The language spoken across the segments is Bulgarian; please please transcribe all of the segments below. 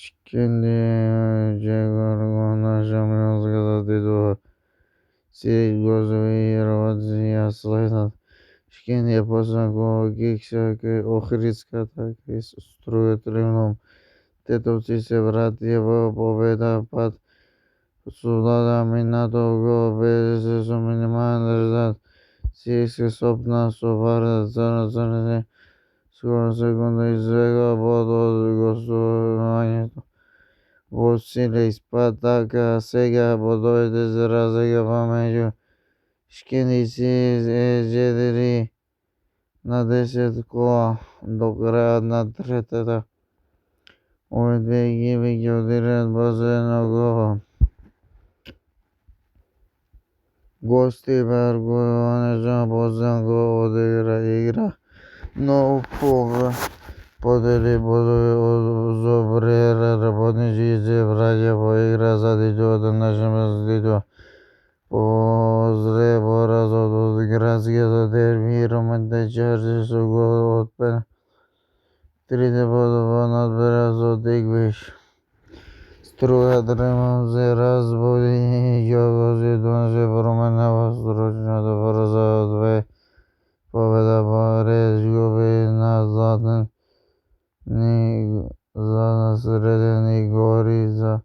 Шкенди Джегорго наша милската титула. Сирич гостови и работници ја следат. Шкенди ја посакува кекса кај Охридската, кај строителном. Тетовци се вратија во Победа пат солдата минатов го БДС со минимален резултат. Сиричка сопна со варда црните скоро секунда избегла бод од гостувањето во Силис, па така сега бодовите се разлика помеѓу Шкенди и Сирич е 4-10 кола до крајот на третата. Овие две екипи ќе одиграат последно коло. Гости Баргујанечка последно одигра но подели бодови за Брера работнички и се враќа во игра за титулата на шампионската титула. После поразот од градското дерби романтичарци со гол од пенал трите бодова надбраа со теквиш. Струјата ремонт се разбуди и Ѓорговски донесе промена во стручното брзо 2 победа по ред изгуби на Среден и Гори за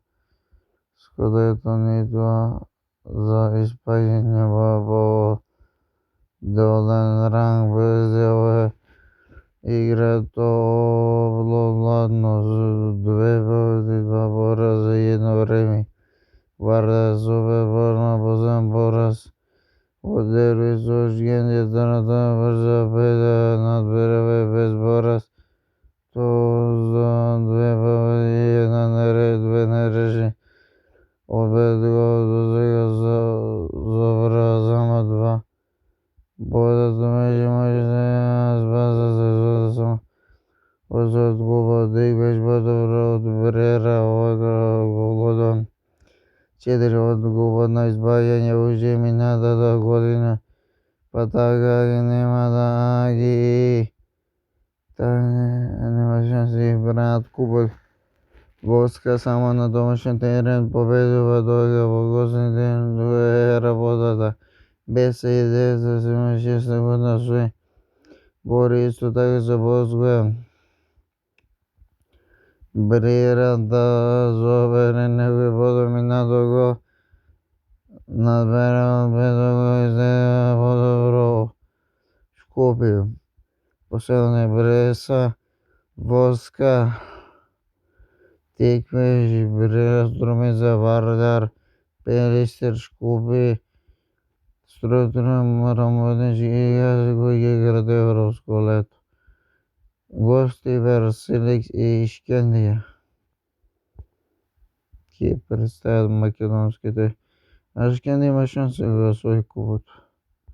Скудето, ниту за испаѓање во долен ранг. БДС игра ладно со 2 победи, 2 пораза и 1 реми. Варда супер форма, последен пораз во дерби со Шкенди, втората брза победа надбрава без пораз. Тоа за 2 победи и 1 нерешени. Од 5 гола досега забраа само 2. Победата беше можна спаса сезоната само од губа теквиш подобро од Брера од голодон 4 од губот на избаѓање уште минатата година, па така нема шанси да бранат купот. Воска само на домашен терен победува, додека во гостин терен е работата. 1976 година се бори исто така со Воска. Брера да забере некој бодови минатов гол надбраа од 5 гола изгледа подобро Скопје. Последно Бреса, Воска, Теквиш, Брера, Струмица, Вардар, Пелистер, Скопје, Строителен работнички екипи кои ќе играат европско лето. Гости Силис и Шкенди ќе представат македонските, а Шкенди има шанси да го освои купот.